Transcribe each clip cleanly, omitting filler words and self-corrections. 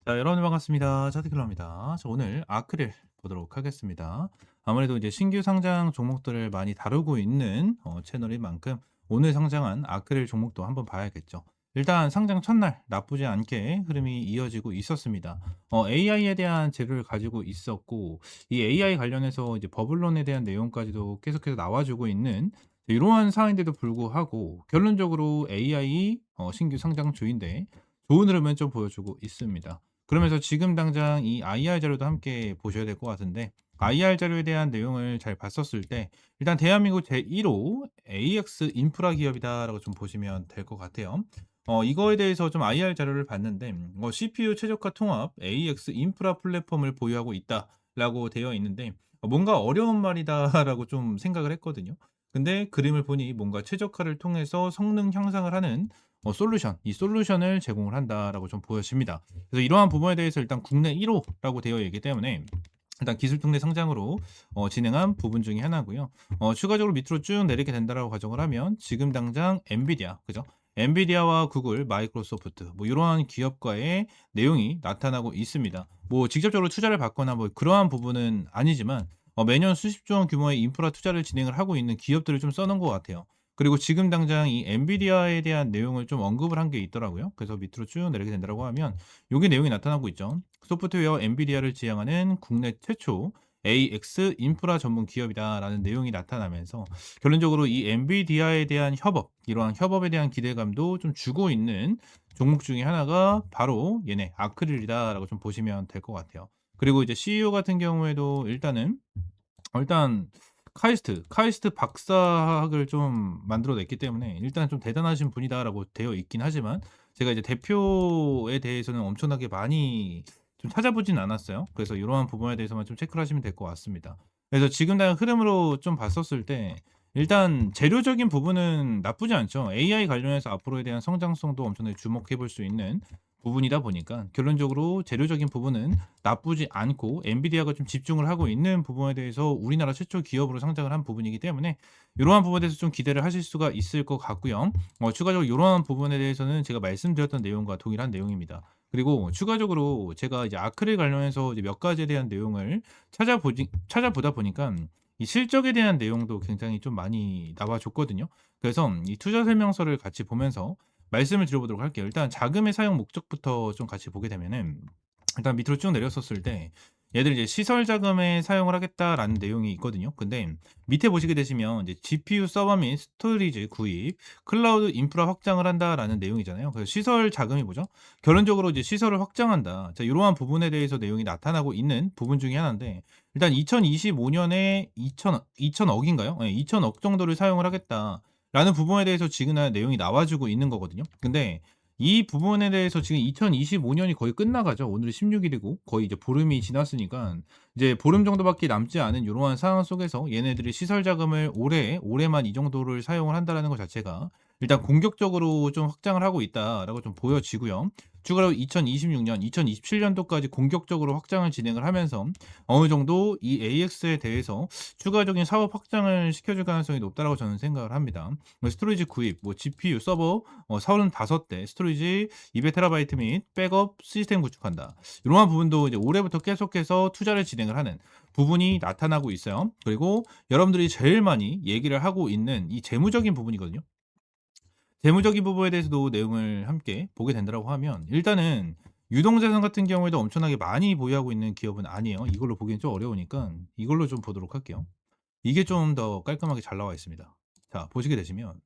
자, 여러분 반갑습니다. 차트킬러입니다. 오늘 아크릴 보도록 하겠습니다. 아무래도 이제 신규 상장 종목들을 많이 다루고 있는 채널인 만큼 오늘 상장한 아크릴 종목도 한번 봐야겠죠. 일단 상장 첫날 나쁘지 않게 흐름이 이어지고 있었습니다. AI에 대한 재료를 가지고 있었고, 이 AI 관련해서 이제 버블론에 대한 내용까지도 계속해서 나와주고 있는 이러한 상황인데도 불구하고 결론적으로 AI 신규 상장 주인데 좋은 흐름은 좀 보여주고 있습니다. 그러면서 지금 당장 이 IR 자료도 함께 보셔야 될 것 같은데, IR 자료에 대한 내용을 잘 봤었을 때 일단 대한민국 제1호 AX 인프라 기업이다라고 좀 보시면 될 것 같아요. 이거에 대해서 좀 IR 자료를 봤는데 CPU 최적화 통합 AX 인프라 플랫폼을 보유하고 있다라고 되어 있는데, 뭔가 어려운 말이다라고 좀 생각을 했거든요. 근데 그림을 보니 뭔가 최적화를 통해서 성능 향상을 하는 이 솔루션을 제공을 한다라고 좀 보여집니다. 그래서 이러한 부분에 대해서 일단 국내 1호라고 되어 있기 때문에 일단 기술 특례 상장으로 진행한 부분 중에 하나고요. 추가적으로 밑으로 쭉 내리게 된다라고 가정을 하면 지금 당장 엔비디아, 그죠? 엔비디아와 구글, 마이크로소프트 뭐 이러한 기업과의 내용이 나타나고 있습니다. 뭐 직접적으로 투자를 받거나 뭐 그러한 부분은 아니지만 매년 수십조 원 규모의 인프라 투자를 진행을 하고 있는 기업들을 좀 써놓은 것 같아요. 그리고 지금 당장 이 엔비디아에 대한 내용을 좀 언급을 한 게 있더라고요. 그래서 밑으로 쭉 내리게 된다라고 하면 요게 내용이 나타나고 있죠. 소프트웨어 엔비디아를 지향하는 국내 최초 AX 인프라 전문 기업이다라는 내용이 나타나면서 결론적으로 이 엔비디아에 대한 협업, 이러한 협업에 대한 기대감도 좀 주고 있는 종목 중에 하나가 바로 얘네 아크릴이다라고 좀 보시면 될 것 같아요. 그리고 이제 CEO 같은 경우에도 일단 카이스트 박사학을 좀 만들어 냈기 때문에 일단 좀 대단하신 분이다라고 되어 있긴 하지만, 제가 이제 대표에 대해서는 엄청나게 많이 좀 찾아보진 않았어요. 그래서 이러한 부분에 대해서만 좀 체크를 하시면 될 것 같습니다. 그래서 지금 당장 흐름으로 좀 봤었을 때 일단 재료적인 부분은 나쁘지 않죠. AI 관련해서 앞으로에 대한 성장성도 엄청나게 주목해 볼 수 있는 부분이다 보니까 결론적으로 재료적인 부분은 나쁘지 않고, 엔비디아가 좀 집중을 하고 있는 부분에 대해서 우리나라 최초 기업으로 상장을 한 부분이기 때문에 이러한 부분에 대해서 좀 기대를 하실 수가 있을 것 같고요. 추가적으로 이러한 부분에 대해서는 제가 말씀드렸던 내용과 동일한 내용입니다. 그리고 추가적으로 제가 이제 아크릴 관련해서 이제 몇 가지에 대한 내용을 찾아보다 보니까 이 실적에 대한 내용도 굉장히 좀 많이 나와줬거든요. 그래서 이 투자 설명서를 같이 보면서 말씀을 드려보도록 할게요. 일단 자금의 사용 목적부터 좀 같이 보게 되면은, 일단 밑으로 쭉 내렸었을 때 얘들이 이제 "시설 자금에 사용을 하겠다."라는 내용이 있거든요. 근데 밑에 보시게 되시면 이제 "GPU 서버 및 스토리지 구입, 클라우드 인프라 확장을 한다."라는 내용이잖아요. 그래서 시설 자금이 뭐죠? 결론적으로 이제 "시설을 확장한다." 자, 이러한 부분에 대해서 내용이 나타나고 있는 부분 중에 하나인데, 일단 2025년에 2천억 인가요? 예, 2천억 정도를 사용을 하겠다라는 부분에 대해서 지금 내용이 나와 주고 있는 거거든요. 근데 이 부분에 대해서 지금 2025년이 거의 끝나가죠. 오늘이 16일이고 거의 이제 보름이 지났으니까 이제 보름 정도밖에 남지 않은 요러한 상황 속에서 얘네들이 시설 자금을 올해만 이 정도를 사용을 한다라는 것 자체가 일단 공격적으로 좀 확장을 하고 있다라고 좀 보여지고요. 추가로 2026년, 2027년도까지 공격적으로 확장을 진행을 하면서 어느 정도 이 AX에 대해서 추가적인 사업 확장을 시켜줄 가능성이 높다라고 저는 생각을 합니다. 스토리지 구입, 뭐 GPU 서버 35대, 스토리지 200TB 및 백업 시스템 구축한다. 이러한 부분도 이제 올해부터 계속해서 투자를 진행을 하는 부분이 나타나고 있어요. 그리고 여러분들이 제일 많이 얘기를 하고 있는 이 재무적인 부분이거든요. 재무적인 부분에 대해서도 내용을 함께 보게 된다라고 하면, 일단은 유동자산 같은 경우에도 엄청나게 많이 보유하고 있는 기업은 아니에요. 이걸로 보기엔 좀 어려우니까 이걸로 좀 보도록 할게요. 이게 좀 더 깔끔하게 잘 나와 있습니다. 자, 보시게 되시면,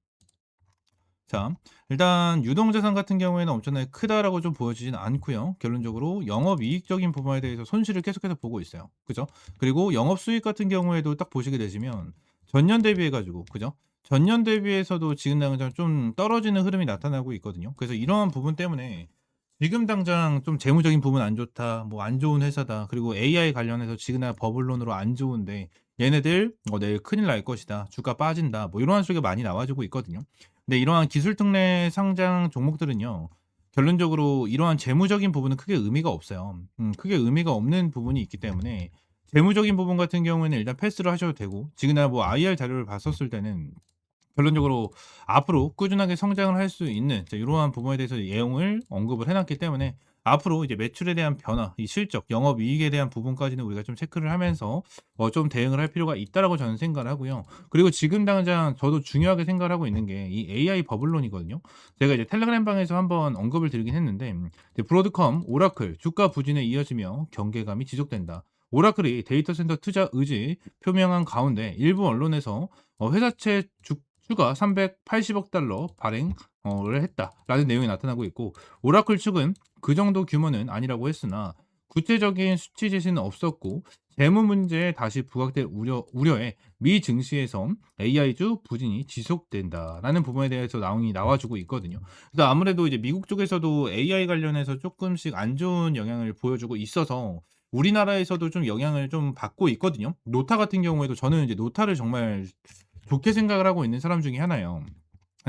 자, 일단 유동자산 같은 경우에는 엄청나게 크다라고 좀 보여지진 않고요. 결론적으로 영업이익적인 부분에 대해서 손실을 계속해서 보고 있어요. 그죠? 그리고 영업수익 같은 경우에도 딱 보시게 되시면 전년 대비해 가지고, 그죠? 전년 대비해서도 지금 당장 좀 떨어지는 흐름이 나타나고 있거든요. 그래서 이러한 부분 때문에 지금 당장 좀 재무적인 부분 안 좋다, 뭐 안 좋은 회사다, 그리고 AI 관련해서 지금 버블론으로 안 좋은데 얘네들 내일 큰일 날 것이다, 주가 빠진다, 뭐 이러한 소리가 많이 나와주고 있거든요. 근데 이러한 기술 특례 상장 종목들은요, 결론적으로 이러한 재무적인 부분은 크게 의미가 없어요. 크게 의미가 없는 부분이 있기 때문에 재무적인 부분 같은 경우에는 일단 패스를 하셔도 되고, 지금 뭐 IR 자료를 봤었을 때는 결론적으로 앞으로 꾸준하게 성장을 할 수 있는 이러한 부분에 대해서 내용을 언급을 해 놨기 때문에 앞으로 이제 매출에 대한 변화, 이 실적, 영업이익에 대한 부분까지는 우리가 좀 체크를 하면서 좀 대응을 할 필요가 있다라고 저는 생각을 하고요. 그리고 지금 당장 저도 중요하게 생각을 하고 있는 게 이 AI 버블론이거든요. 제가 이제 텔레그램 방에서 한번 언급을 드리긴 했는데 이제 브로드컴, 오라클 주가 부진에 이어지며 경계감이 지속된다. 오라클이 데이터 센터 투자 의지 표명한 가운데 일부 언론에서 회사채 주가 380억 달러 발행 를 했다라는 내용이 나타나고 있고, 오라클 측은 그 정도 규모는 아니라고 했으나 구체적인 수치 제시는 없었고, 재무 문제에 다시 부각될 우려에 미 증시에서 AI주 부진이 지속된다라는 부분에 대해서 나와주고 있거든요. 그래서 아무래도 이제 미국 쪽에서도 AI 관련해서 조금씩 안 좋은 영향을 보여주고 있어서 우리나라에서도 좀 영향을 좀 받고 있거든요. 노타 같은 경우에도 저는 이제 노타를 정말 좋게 생각을 하고 있는 사람 중에 하나예요.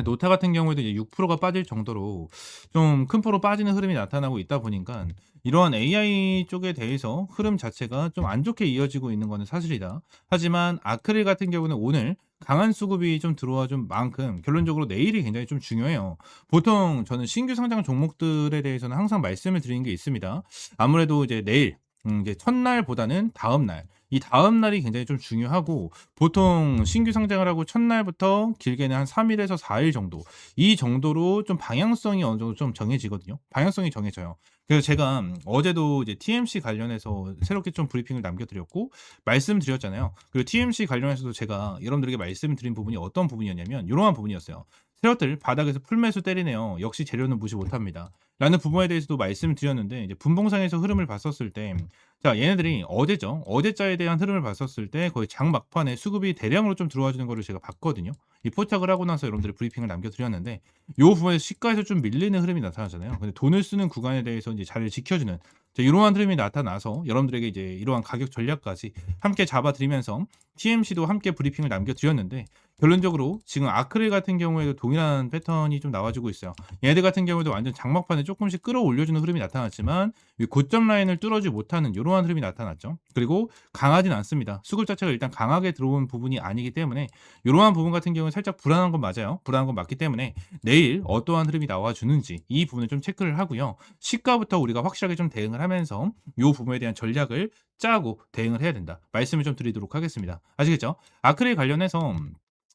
노타 같은 경우에도 이제 6%가 빠질 정도로 좀 큰 폭으로 빠지는 흐름이 나타나고 있다 보니까 이러한 AI 쪽에 대해서 흐름 자체가 좀 안 좋게 이어지고 있는 거는 사실이다. 하지만 아크릴 같은 경우는 오늘 강한 수급이 좀 들어와 준 만큼 결론적으로 내일이 굉장히 좀 중요해요. 보통 저는 신규 상장 종목들에 대해서는 항상 말씀을 드리는 게 있습니다. 아무래도 이제 내일 이제 첫날보다는 다음날, 이 다음날이 굉장히 좀 중요하고, 보통 신규 상장을 하고 첫날부터 길게는 한 3 일에서 4일 정도, 이 정도로 좀 방향성이 어느 정도 좀 정해지거든요. 방향성이 정해져요. 그래서 제가 어제도 이제 TMC 관련해서 새롭게 좀 브리핑을 남겨 드렸고 말씀드렸잖아요. 그리고 TMC 관련해서도 제가 여러분들에게 말씀드린 부분이 어떤 부분이었냐면 요러한 부분이었어요. "세력들 바닥에서 풀매수 때리네요. 역시 재료는 무시 못합니다." 라는 부분에 대해서도 말씀을 드렸는데, 이제 분봉상에서 흐름을 봤었을 때 자, 얘네들이 어제죠. 어제자에 대한 흐름을 봤었을 때 거의 장 막판에 수급이 대량으로 좀 들어와 주는 거를 제가 봤거든요. 이 포착을 하고 나서 여러분들이 브리핑을 남겨 드렸는데, 요 부분에서 시가에서 좀 밀리는 흐름이 나타나잖아요. 근데 돈을 쓰는 구간에 대해서 이제 자리를 지켜주는 이러한 흐름이 나타나서 여러분들에게 이제 이러한 가격 전략까지 함께 잡아 드리면서 TMC도 함께 브리핑을 남겨 드렸는데, 결론적으로 지금 아크릴 같은 경우에도 동일한 패턴이 좀 나와주고 있어요. 얘네들 같은 경우에도 완전 장막판에 조금씩 끌어올려주는 흐름이 나타났지만 이 고점 라인을 뚫어지 못하는 이러한 흐름이 나타났죠. 그리고 강하진 않습니다. 수급 자체가 일단 강하게 들어온 부분이 아니기 때문에 이러한 부분 같은 경우는 살짝 불안한 건 맞아요. 불안한 건 맞기 때문에 내일 어떠한 흐름이 나와주는지 이 부분을 좀 체크를 하고요. 시가부터 우리가 확실하게 좀 대응을 하면서 이 부분에 대한 전략을 짜고 대응을 해야 된다. 말씀을 좀 드리도록 하겠습니다. 아시겠죠? 아크릴 관련해서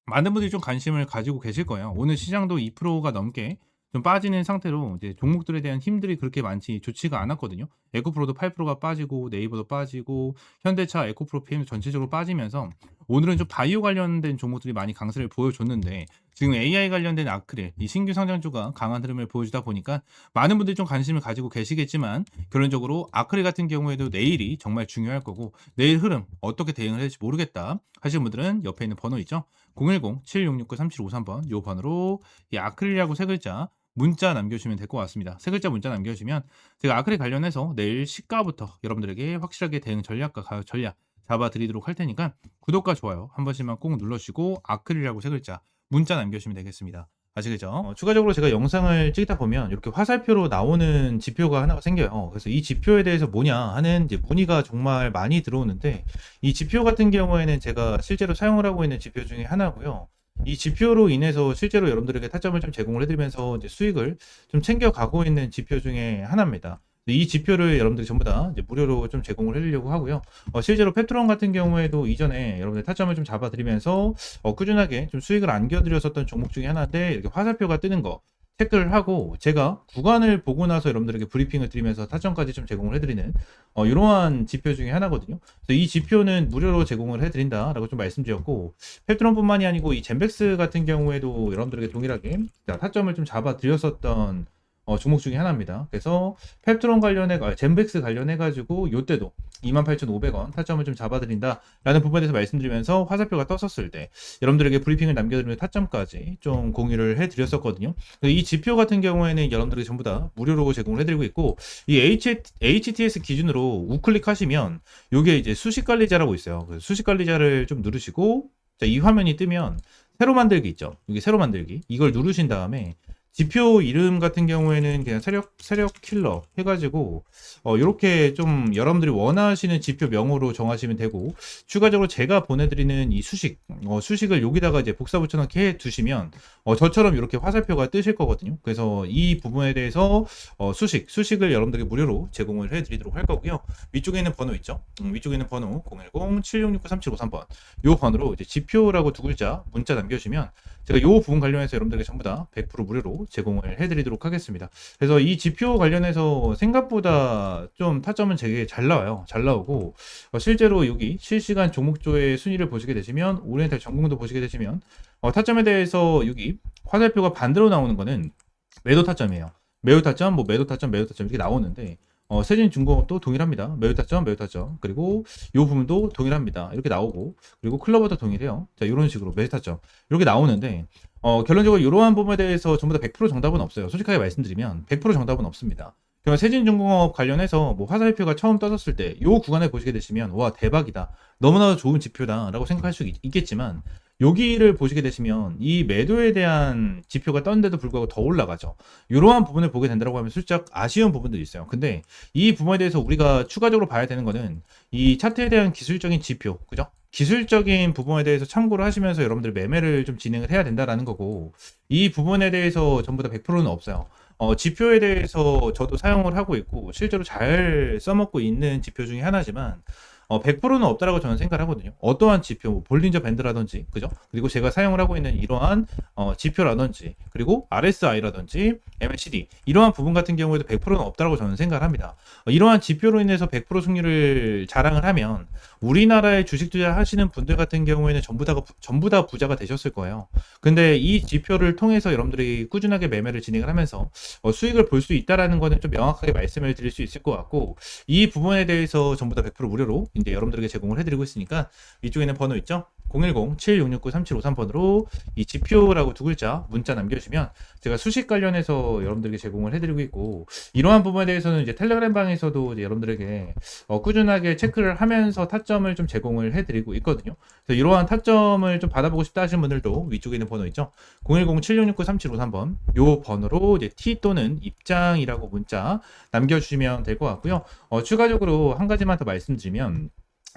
많은 분들이 좀 관심을 가지고 계실 거예요. 오늘 시장도 2%가 넘게 좀 빠지는 상태로 이제 종목들에 대한 힘들이 그렇게 많지 좋지가 않았거든요. 에코프로도 8%가 빠지고 네이버도 빠지고 현대차, 에코프로 PM 전체적으로 빠지면서 오늘은 좀 바이오 관련된 종목들이 많이 강세를 보여줬는데, 지금 AI 관련된 아크릴, 이 신규 상장주가 강한 흐름을 보여주다 보니까 많은 분들이 좀 관심을 가지고 계시겠지만, 결론적으로 아크릴 같은 경우에도 내일이 정말 중요할 거고, 내일 흐름 어떻게 대응을 해야 될지 모르겠다 하시는 분들은 옆에 있는 번호 있죠? 010-7669-3753번 요 번호로 이 아크릴이라고 세 글자 문자 남겨주시면 될 것 같습니다. 세 글자 문자 남겨주시면 제가 아크릴 관련해서 내일 시가부터 여러분들에게 확실하게 대응 전략과 가격 전략 잡아드리도록 할 테니까 구독과 좋아요 한 번씩만 꼭 눌러주시고 아크릴이라고 세 글자 문자 남겨주시면 되겠습니다. 아시겠죠? 추가적으로 제가 영상을 찍다 보면 이렇게 화살표로 나오는 지표가 하나가 생겨요. 그래서 이 지표에 대해서 뭐냐 하는 이제 문의가 정말 많이 들어오는데, 이 지표 같은 경우에는 제가 실제로 사용을 하고 있는 지표 중에 하나고요. 이 지표로 인해서 실제로 여러분들에게 타점을 좀 제공을 해드리면서 이제 수익을 좀 챙겨가고 있는 지표 중에 하나입니다. 이 지표를 여러분들이 전부 다 이제 무료로 좀 제공을 해드리려고 하고요. 실제로 페트론 같은 경우에도 이전에 여러분들 타점을 좀 잡아드리면서 꾸준하게 좀 수익을 안겨드렸었던 종목 중에 하나인데, 이렇게 화살표가 뜨는 거 체크를 하고 제가 구간을 보고 나서 여러분들에게 브리핑을 드리면서 타점까지 좀 제공을 해드리는 이러한 지표 중에 하나거든요. 그래서 이 지표는 무료로 제공을 해드린다라고 좀 말씀드렸고, 페트론뿐만이 아니고 이 젠백스 같은 경우에도 여러분들에게 동일하게 타점을 좀 잡아드렸었던 종목 중에 하나입니다. 그래서 펩트론 젠백스 관련해가지고 요때도 28,500원 타점을 좀 잡아드린다라는 부분에 대해서 말씀드리면서 화살표가 떴었을 때 여러분들에게 브리핑을 남겨드리면서 타점까지 좀 공유를 해드렸었거든요. 이 지표 같은 경우에는 여러분들에게 전부 다 무료로 제공을 해드리고 있고, 이 HTS 기준으로 우클릭 하시면 요게 이제 수식관리자라고 있어요. 그래서 수식관리자를 좀 누르시고, 자, 이 화면이 뜨면 새로 만들기 있죠. 여기 새로 만들기 이걸 누르신 다음에 지표 이름 같은 경우에는 그냥 세력 킬러 해가지고 요렇게 좀 여러분들이 원하시는 지표 명으로 정하시면 되고, 추가적으로 제가 보내드리는 이 수식을 여기다가 이제 복사 붙여넣기 해 두시면 저처럼 이렇게 화살표가 뜨실 거거든요. 그래서 이 부분에 대해서 수식을 여러분들에게 무료로 제공을 해드리도록 할 거고요. 위쪽에 있는 번호 있죠? 위쪽에 있는 번호 010-7669-3753번 요 번호로 이제 지표라고 두 글자 문자 남겨주시면 제가 요 부분 관련해서 여러분들에게 전부 다 100% 무료로 제공을 해드리도록 하겠습니다. 그래서 이 지표 관련해서 생각보다 좀 타점은 되게 잘 나와요. 잘 나오고 실제로 여기 실시간 종목조의 순위를 보시게 되시면, 오리엔탈 전공도 보시게 되시면 타점에 대해서 여기 화살표가 반대로 나오는 거는 매도 타점이에요. 매도 타점, 뭐 매도 타점, 매도 타점 이렇게 나오는데 세진중공업도 동일합니다. 매도 타점, 매도 타점. 그리고 이 부분도 동일합니다. 이렇게 나오고, 그리고 클로버도 동일해요. 자, 이런 식으로 매도 타점 이렇게 나오는데 결론적으로 이러한 부분에 대해서 전부 다 100% 정답은 없어요. 솔직하게 말씀드리면 100% 정답은 없습니다. 그럼 세진중공업 관련해서 뭐 화살표가 처음 떠졌을 때 이 구간에 보시게 되시면 와 대박이다, 너무나도 좋은 지표다라고 생각할 수 있겠지만, 여기를 보시게 되시면 이 매도에 대한 지표가 떴는데도 불구하고 더 올라가죠. 이러한 부분을 보게 된다고 하면 살짝 아쉬운 부분도 있어요. 근데 이 부분에 대해서 우리가 추가적으로 봐야 되는 거는 이 차트에 대한 기술적인 지표, 그죠? 기술적인 부분에 대해서 참고를 하시면서 여러분들 매매를 좀 진행을 해야 된다라는 거고, 이 부분에 대해서 전부 다 100%는 없어요. 지표에 대해서 저도 사용을 하고 있고 실제로 잘 써먹고 있는 지표 중에 하나지만 100%는 없다라고 저는 생각을 하거든요. 어떠한 지표, 뭐 볼린저 밴드라든지, 그죠? 그리고 제가 사용을 하고 있는 이러한 지표라든지, 그리고 RSI라든지, MACD 이러한 부분 같은 경우에도 100%는 없다라고 저는 생각을 합니다. 이러한 지표로 인해서 100% 승률을 자랑을 하면 우리나라에 주식 투자하시는 분들 같은 경우에는 전부 다 부자가 되셨을 거예요. 근데 이 지표를 통해서 여러분들이 꾸준하게 매매를 진행을 하면서 수익을 볼 수 있다라는 거는 좀 명확하게 말씀을 드릴 수 있을 것 같고, 이 부분에 대해서 전부 다 100% 무료로 이제 여러분들에게 제공을 해드리고 있으니까 위쪽에 있는 번호 있죠? 010-7669-3753번으로 이 지표라고 두 글자 문자 남겨주시면 제가 수식 관련해서 여러분들에게 제공을 해드리고 있고, 이러한 부분에 대해서는 이제 텔레그램 방에서도 이제 여러분들에게 꾸준하게 체크를 하면서 타점을 좀 제공을 해드리고 있거든요. 그래서 이러한 타점을 좀 받아보고 싶다 하시는 분들도 위쪽에 있는 번호 있죠? 010-7669-3753번 요 번호로 이제 T 또는 입장이라고 문자 남겨주시면 될 것 같고요. 추가적으로 한 가지만 더 말씀드리면,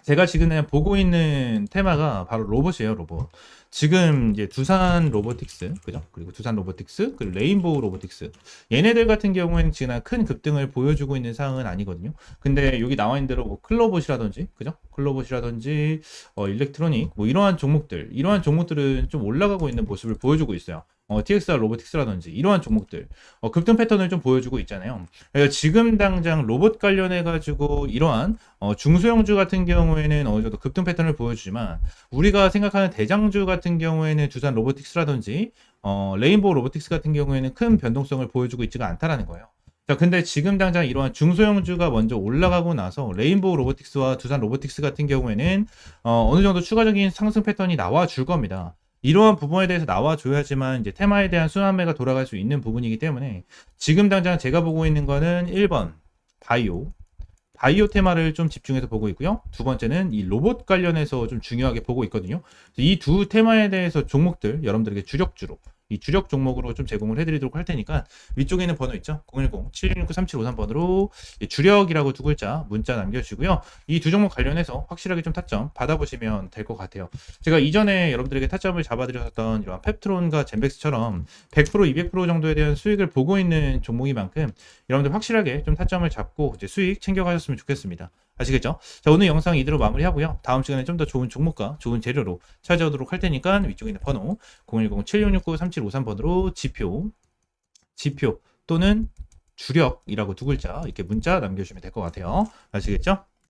제가 지금 보고 있는 테마가 바로 로봇이에요, 로봇. 지금 이제 두산 로보틱스, 그죠? 그리고 두산 로보틱스, 그리고 레인보우 로보틱스. 얘네들 같은 경우에는 지금 큰 급등을 보여주고 있는 상황은 아니거든요. 근데 여기 나와 있는 대로 뭐 클로봇이라든지, 그죠? 클로봇이라든지, 일렉트로닉, 뭐 이러한 종목들은 좀 올라가고 있는 모습을 보여주고 있어요. TXR 로보틱스라든지 이러한 종목들 급등 패턴을 좀 보여주고 있잖아요. 그래서 지금 당장 로봇 관련해 가지고 이러한 중소형주 같은 경우에는 어느 정도 급등 패턴을 보여주지만, 우리가 생각하는 대장주 같은 경우에는 두산 로보틱스라든지 레인보우 로보틱스 같은 경우에는 큰 변동성을 보여주고 있지가 않다라는 거예요. 자, 근데 지금 당장 이러한 중소형주가 먼저 올라가고 나서 레인보우 로보틱스와 두산 로보틱스 같은 경우에는 어느 정도 추가적인 상승 패턴이 나와 줄 겁니다. 이러한 부분에 대해서 나와줘야지만 이제 테마에 대한 순환매가 돌아갈 수 있는 부분이기 때문에, 지금 당장 제가 보고 있는 거는 1번 바이오 테마를 좀 집중해서 보고 있고요. 두 번째는 이 로봇 관련해서 좀 중요하게 보고 있거든요. 이 두 테마에 대해서 종목들 여러분들에게 주력주로, 이 주력 종목으로 좀 제공을 해드리도록 할 테니까 위쪽에 있는 번호 있죠? 010-7669-3753번으로 주력이라고 두 글자 문자 남겨주시고요. 이 두 종목 관련해서 확실하게 좀 타점 받아보시면 될 것 같아요. 제가 이전에 여러분들에게 타점을 잡아드렸던 이런 펩트론과 젠백스처럼 100%, 200% 정도에 대한 수익을 보고 있는 종목인 만큼 여러분들 확실하게 좀 타점을 잡고 이제 수익 챙겨가셨으면 좋겠습니다. 아시겠죠? 자, 오늘 영상 이대로 마무리하고요. 다음 시간에 좀 더 좋은 종목과 좋은 재료로 찾아오도록 할 테니까 위쪽에 있는 번호 010-7669-3753번으로 지표 또는 주력이라고 두 글자 이렇게 문자 남겨주시면 될 것 같아요. 아시겠죠?